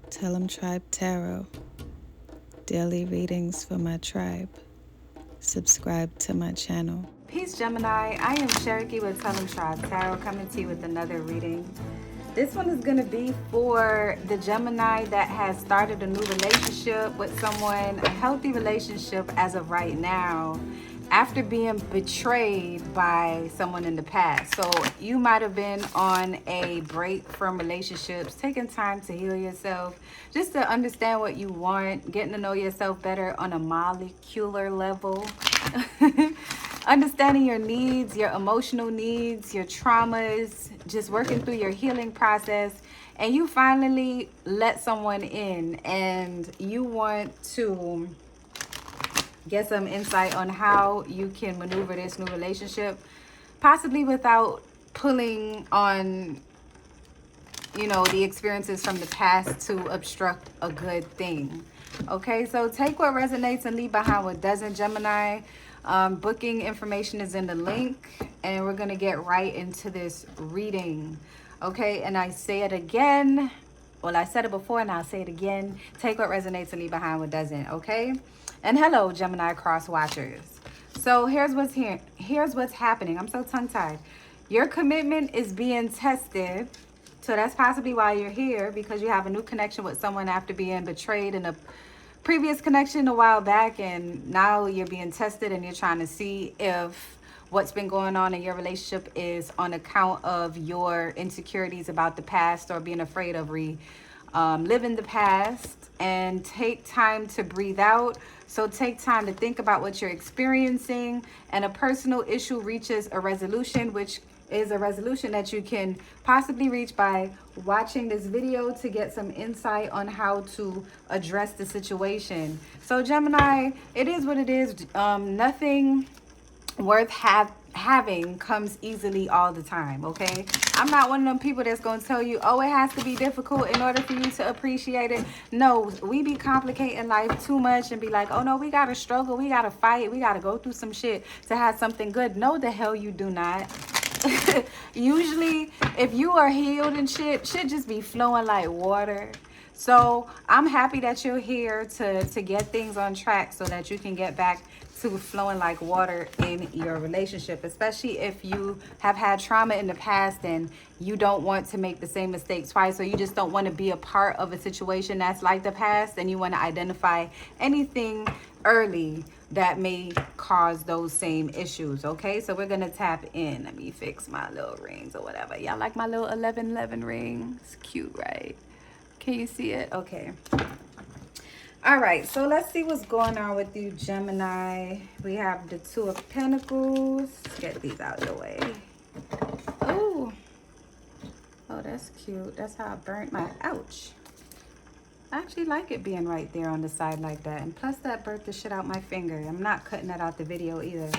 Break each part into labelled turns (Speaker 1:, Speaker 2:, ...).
Speaker 1: Tellemtribe Tarot. Daily readings for my tribe. Subscribe to my channel.
Speaker 2: Peace, Gemini. I am Cherokee with Tellemtribe Tarot, coming to you with another reading. This one is going to be for the Gemini that has started a new relationship with someone, a healthy relationship as of right now, after being betrayed by someone in the past. So you might have been on a break from relationships, taking time to heal yourself, just to understand what you want, getting to know yourself better on a molecular level. Understanding your needs, your emotional needs, your traumas, just working through your healing process. And you finally let someone in and you want to get some insight on how you can maneuver this new relationship, possibly without pulling on, the experiences from the past to obstruct a good thing. Okay, so take what resonates and leave behind what doesn't, Gemini. Booking information is in the link, and we're going to get right into this reading. Okay, and I say it again. Well, I said it before and I'll say it again. Take what resonates and leave behind what doesn't, okay? And hello, Gemini cross watchers. So here's what's happening. I'm so tongue-tied. Your commitment is being tested. So that's possibly why you're here, because you have a new connection with someone after being betrayed in a previous connection a while back, and now you're being tested and you're trying to see if what's been going on in your relationship is on account of your insecurities about the past or being afraid of living the past. And take time to breathe out. So take time to think about what you're experiencing, and a personal issue reaches a resolution, which is a resolution that you can possibly reach by watching this video to get some insight on how to address the situation. So Gemini, it is what it is. Nothing worth having comes easily all the time, okay? I'm not one of them people that's going to tell you, oh, it has to be difficult in order for you to appreciate it. No, we be complicating life too much and be like, oh no, we got to struggle, we got to fight, we got to go through some shit to have something good. No, the hell you do not. Usually, if you are healed and shit just be flowing like water. So I'm happy that you're here to get things on track so that you can get back to flowing like water in your relationship, especially if you have had trauma in the past and you don't want to make the same mistakes twice, or you just don't want to be a part of a situation that's like the past, and you want to identify anything early that may cause those same issues. Okay, so we're gonna tap in. Let me fix my little rings or whatever. Y'all like my little 1111 ring? It's cute, right? Can you see it? Okay. All right, so let's see what's going on with you, Gemini. We have the Two of Pentacles. Let's get these out of the way. Oh, that's cute. That's how I burnt my, ouch. I actually like it being right there on the side like that. And plus that burnt the shit out my finger. I'm not cutting that out the video either.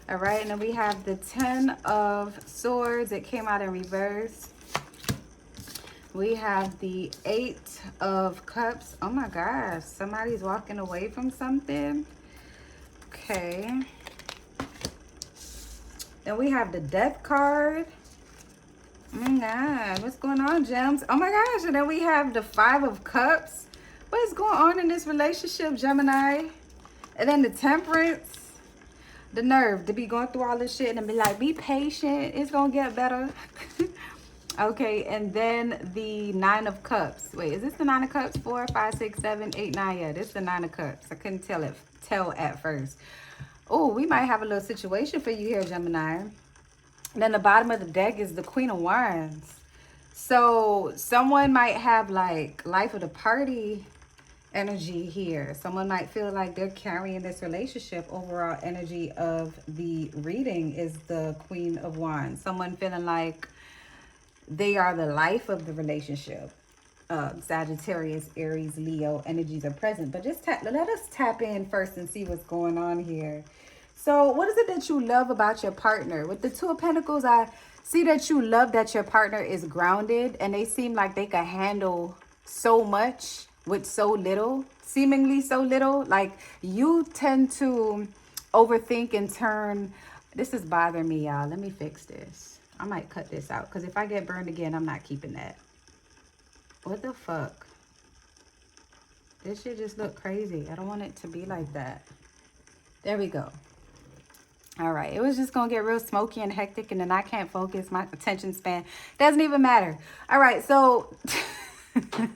Speaker 2: All right, and then we have the 10 of Swords. It came out in reverse. We have the 8 of Cups. Oh my gosh, somebody's walking away from something. Okay. Then we have the Death card. Oh my God, what's going on, Gems? Oh my gosh, and then we have the 5 of Cups. What is going on in this relationship, Gemini? And then the Temperance. The nerve to be going through all this shit and be like, be patient, it's gonna get better. Okay, and then the 9 of Cups. Wait, is this the 9 of Cups? 4, 5, 6, 7, 8, 9. Yeah, this is the 9 of Cups. I couldn't tell at first. Oh, we might have a little situation for you here, Gemini. And then the bottom of the deck is the Queen of Wands. So someone might have like life of the party energy here. Someone might feel like they're carrying this relationship. Overall energy of the reading is the Queen of Wands. Someone feeling like they are the life of the relationship. Sagittarius, Aries, Leo energies are present. But just let us tap in first and see what's going on here. So what is it that you love about your partner? With the 2 of Pentacles, I see that you love that your partner is grounded and they seem like they can handle so much with so little, seemingly so little. Like you tend to overthink and turn. This is bothering me, y'all. Let me fix this. I might cut this out because if I get burned again, I'm not keeping that. What the fuck? This shit just look crazy. I don't want it to be like that. There we go. All right. It was just going to get real smoky and hectic, and then I can't focus. My attention span doesn't even matter. All right. So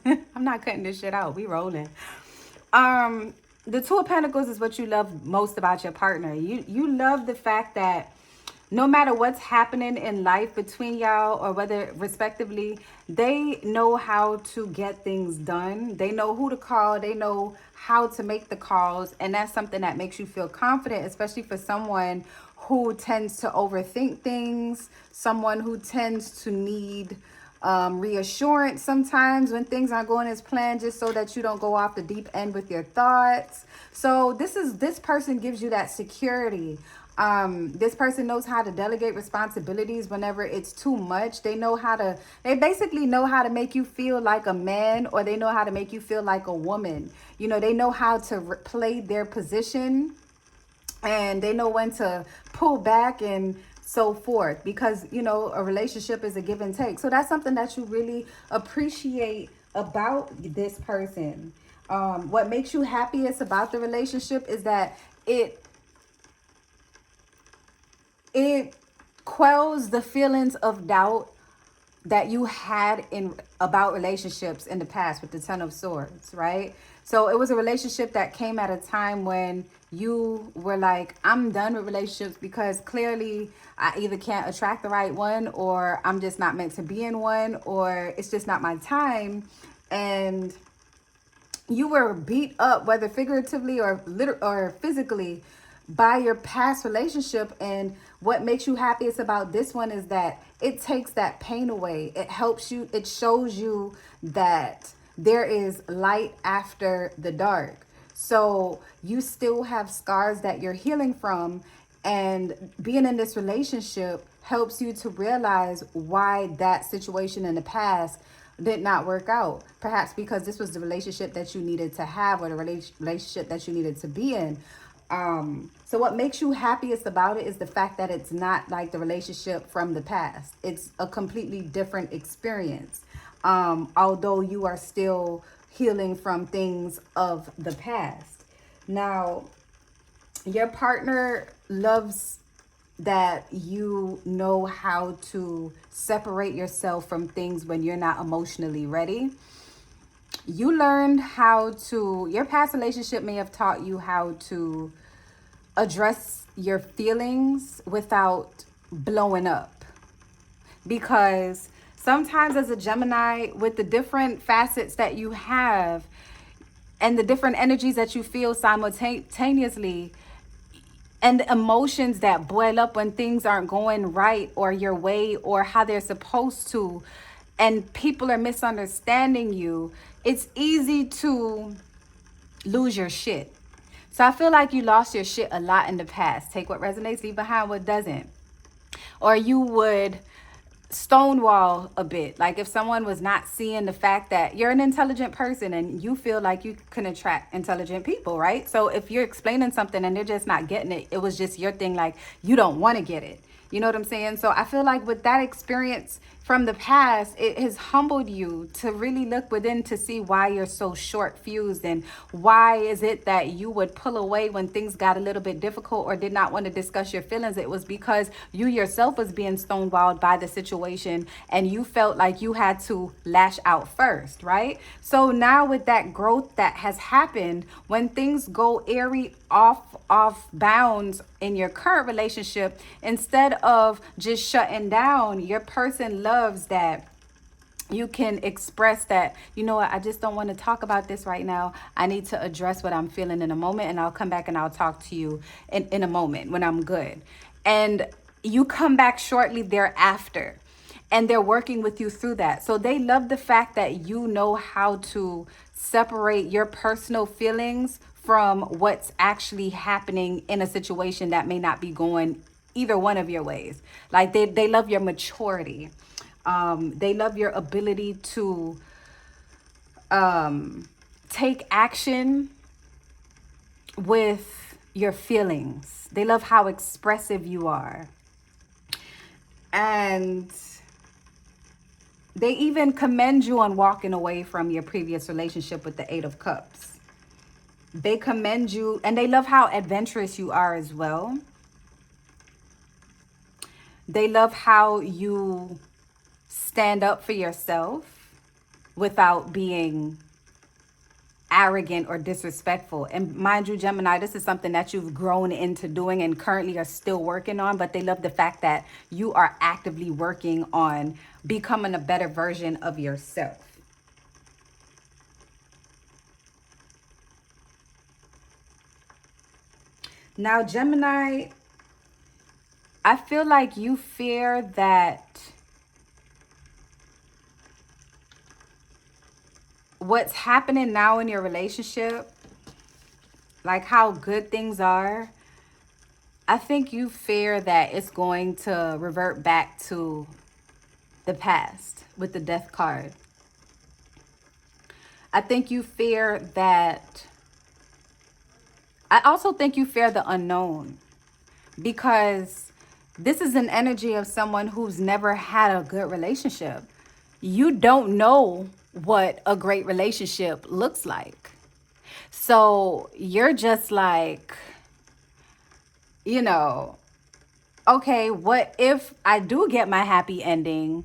Speaker 2: I'm not cutting this shit out. We rolling. The Two of Pentacles is what you love most about your partner. You love the fact that no matter what's happening in life between y'all, or whether respectively, they know how to get things done. They know who to call. They know how to make the calls. And that's something that makes you feel confident, especially for someone who tends to overthink things, someone who tends to need reassurance sometimes when things aren't going as planned, just so that you don't go off the deep end with your thoughts. So this person gives you that security. This person knows how to delegate responsibilities whenever it's too much. They basically know how to make you feel like a man, or they know how to make you feel like a woman. You know, they know how to play their position, and they know when to pull back and so forth, because, you know, a relationship is a give and take. So that's something that you really appreciate about this person. What makes you happiest about the relationship is that it quells the feelings of doubt that you had in about relationships in the past with the Ten of Swords, right? So it was a relationship that came at a time when you were like, I'm done with relationships because clearly I either can't attract the right one, or I'm just not meant to be in one, or it's just not my time. And you were beat up, whether figuratively or physically, by your past relationship. And what makes you happiest about this one is that it takes that pain away. It helps you. It shows you that there is light after the dark. So you still have scars that you're healing from, and being in this relationship helps you to realize why that situation in the past did not work out. Perhaps because this was the relationship that you needed to have, or the relationship that you needed to be in. So what makes you happiest about it is the fact that it's not like the relationship from the past. It's a completely different experience. Although you are still healing from things of the past. Now, your partner loves that you know how to separate yourself from things when you're not emotionally ready. You learned how to, your past relationship may have taught you how to address your feelings without blowing up. Because sometimes as a Gemini, with the different facets that you have and the different energies that you feel simultaneously, and the emotions that boil up when things aren't going right or your way or how they're supposed to, and people are misunderstanding you, it's easy to lose your shit. So I feel like you lost your shit a lot in the past. Take what resonates, leave behind what doesn't. Or you would stonewall a bit. Like if someone was not seeing the fact that you're an intelligent person and you feel like you can attract intelligent people, right? So if you're explaining something and they're just not getting it, it was just your thing, like you don't want to get it. You know what I'm saying? So I feel like with that experience from the past, it has humbled you to really look within to see why you're so short fused, and why is it that you would pull away when things got a little bit difficult or did not want to discuss your feelings. It was because you yourself was being stonewalled by the situation, and you felt like you had to lash out first, right? So now with that growth that has happened, when things go airy off bounds in your current relationship, instead of just shutting down, your person loves that you can express that, you know what, I just don't want to talk about this right now. I need to address what I'm feeling in a moment, and I'll come back and I'll talk to you in a moment when I'm good. And you come back shortly thereafter, and they're working with you through that. So they love the fact that you know how to separate your personal feelings from what's actually happening in a situation that may not be going either one of your ways. Like they love your maturity. They love your ability to take action with your feelings. They love how expressive you are. And they even commend you on walking away from your previous relationship with the Eight of Cups. They commend you and they love how adventurous you are as well. They love how you stand up for yourself without being arrogant or disrespectful. And mind you, Gemini, this is something that you've grown into doing and currently are still working on, but they love the fact that you are actively working on becoming a better version of yourself. Now, Gemini, I feel like you fear that what's happening now in your relationship, like how good things are, I think you fear that it's going to revert back to the past with the death card. I think you fear that. I also think you fear the unknown because this is an energy of someone who's never had a good relationship. You don't know what a great relationship looks like. So you're just like, you know, okay, what if I do get my happy ending?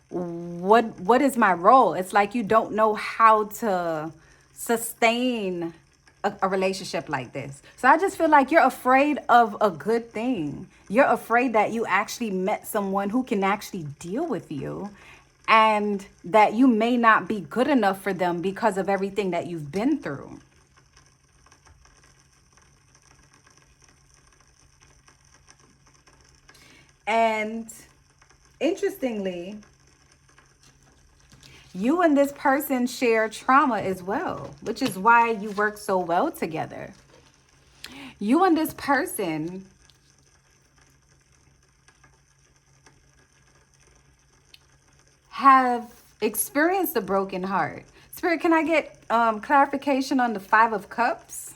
Speaker 2: What is my role? It's like you don't know how to sustain a relationship like this. So I just feel like you're afraid of a good thing. You're afraid that you actually met someone who can actually deal with you and that you may not be good enough for them because of everything that you've been through. And interestingly, you and this person share trauma as well, which is why you work so well together. You and this person have experienced a broken heart. Spirit, can I get clarification on the Five of Cups?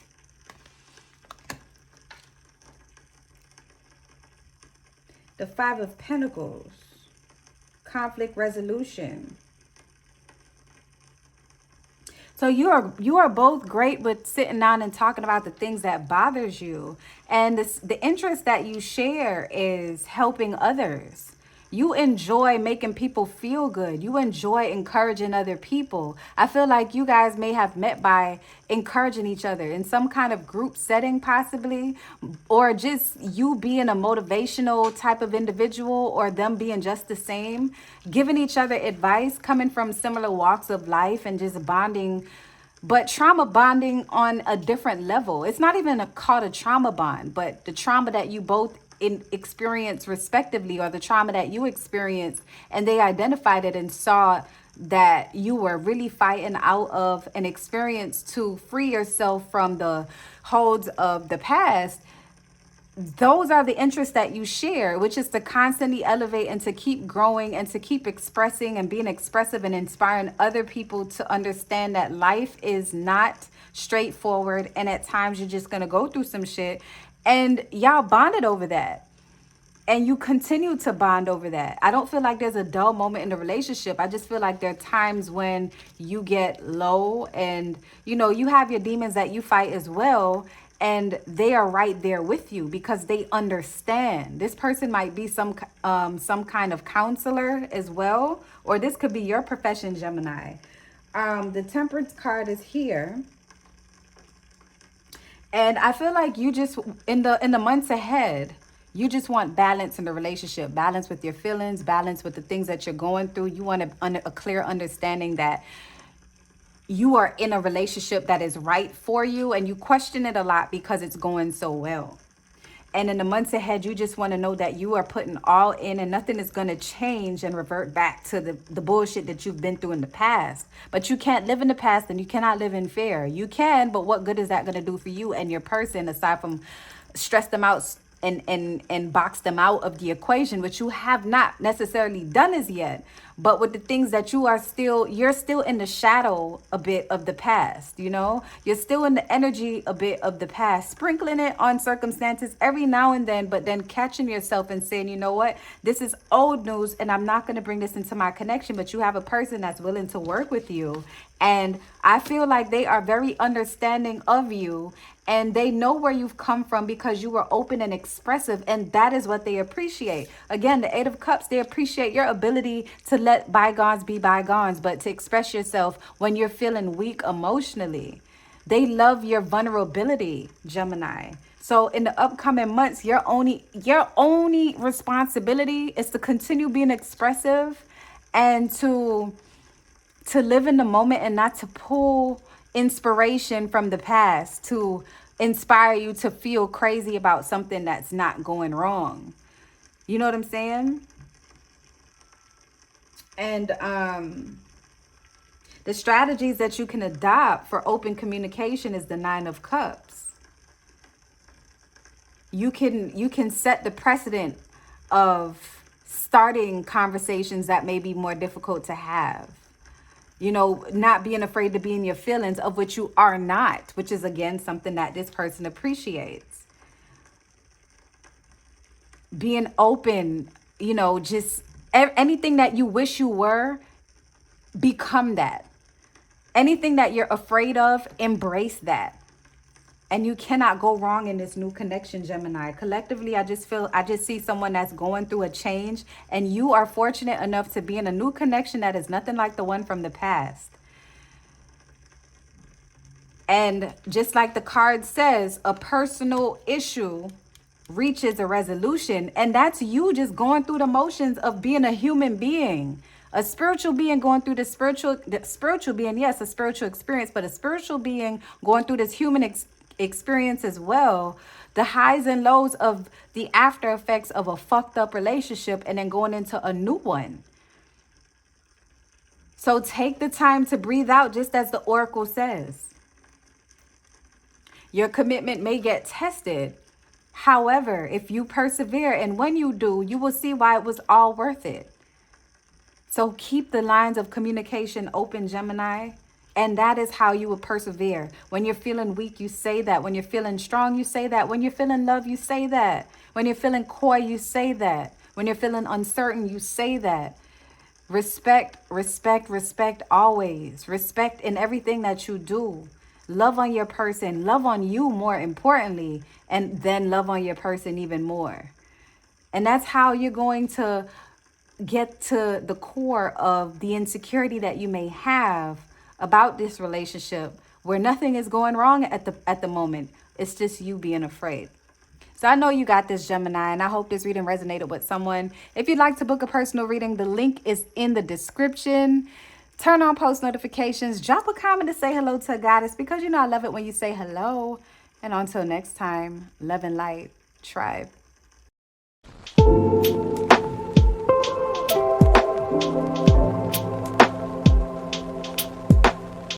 Speaker 2: The Five of Pentacles. Conflict resolution. So you are both great with sitting down and talking about the things that bothers you. And the interest that you share is helping others. You enjoy making people feel good. You enjoy encouraging other people. I feel like you guys may have met by encouraging each other in some kind of group setting possibly, or just you being a motivational type of individual or them being just the same, giving each other advice, coming from similar walks of life and just bonding, but trauma bonding on a different level. It's not even called a trauma bond, but the trauma that you both experience respectively, or the trauma that you experienced and they identified it and saw that you were really fighting out of an experience to free yourself from the holds of the past. Those are the interests that you share, which is to constantly elevate and to keep growing and to keep expressing and being expressive and inspiring other people to understand that life is not straightforward, and at times you're just going to go through some shit. And y'all bonded over that. And you continue to bond over that. I don't feel like there's a dull moment in the relationship. I just feel like there are times when you get low and, you have your demons that you fight as well. And they are right there with you because they understand. This person might be some kind of counselor as well. Or this could be your profession, Gemini. The Temperance card is here. And I feel like you just, in the months ahead, you just want balance in the relationship, balance with your feelings, balance with the things that you're going through. You want a clear understanding that you are in a relationship that is right for you, and you question it a lot because it's going so well. And in the months ahead, you just want to know that you are putting all in and nothing is going to change and revert back to the bullshit that you've been through in the past. But you can't live in the past and you cannot live in fear. You can, but what good is that going to do for you and your person aside from stress them out, and box them out of the equation, which you have not necessarily done as yet. But with the things that you're still in the shadow a bit of the past, you're still in the energy a bit of the past, sprinkling it on circumstances every now and then, but then catching yourself and saying, you know what, this is old news and I'm not going to bring this into my connection. But you have a person that's willing to work with you. And I feel like they are very understanding of you, and they know where you've come from because you were open and expressive, and that is what they appreciate. Again, the Eight of Cups, they appreciate your ability to let bygones be bygones, but to express yourself when you're feeling weak emotionally. They love your vulnerability, Gemini. So in the upcoming months, your only responsibility is to continue being expressive and to live in the moment and not to pull inspiration from the past to inspire you to feel crazy about something that's not going wrong. You know what I'm saying? And the strategies that you can adopt for open communication is the Nine of Cups. You can set the precedent of starting conversations that may be more difficult to have. Not being afraid to be in your feelings, of which you are not, which is, again, something that this person appreciates. Being open, just anything that you wish you were, become that. Anything that you're afraid of, embrace that. And you cannot go wrong in this new connection, Gemini. Collectively, I just see someone that's going through a change, and you are fortunate enough to be in a new connection that is nothing like the one from the past. And just like the card says, a personal issue reaches a resolution, and that's you just going through the motions of being a human being. A spiritual being going through the spiritual being, yes, a spiritual experience, but a spiritual being going through this human experience as well. The highs and lows of the after effects of a fucked up relationship and then going into a new one. So take the time to breathe out, just as the oracle says. Your commitment may get tested. However, if you persevere, and when you do, you will see why it was all worth it. So keep the lines of communication open, Gemini. And that is how you will persevere. When you're feeling weak, you say that. When you're feeling strong, you say that. When you're feeling love, you say that. When you're feeling coy, you say that. When you're feeling uncertain, you say that. Respect, respect, respect always. Respect in everything that you do. Love on your person. Love on you more importantly. And then love on your person even more. And that's how you're going to get to the core of the insecurity that you may have about this relationship, where nothing is going wrong at the moment. It's just you being afraid. So I know you got this, Gemini, and I hope this reading resonated with someone. If you'd like to book a personal reading, the link is in the description. Turn on post notifications. Drop a comment to say hello to a goddess, because I love it when you say hello. And until next time, love and light, tribe.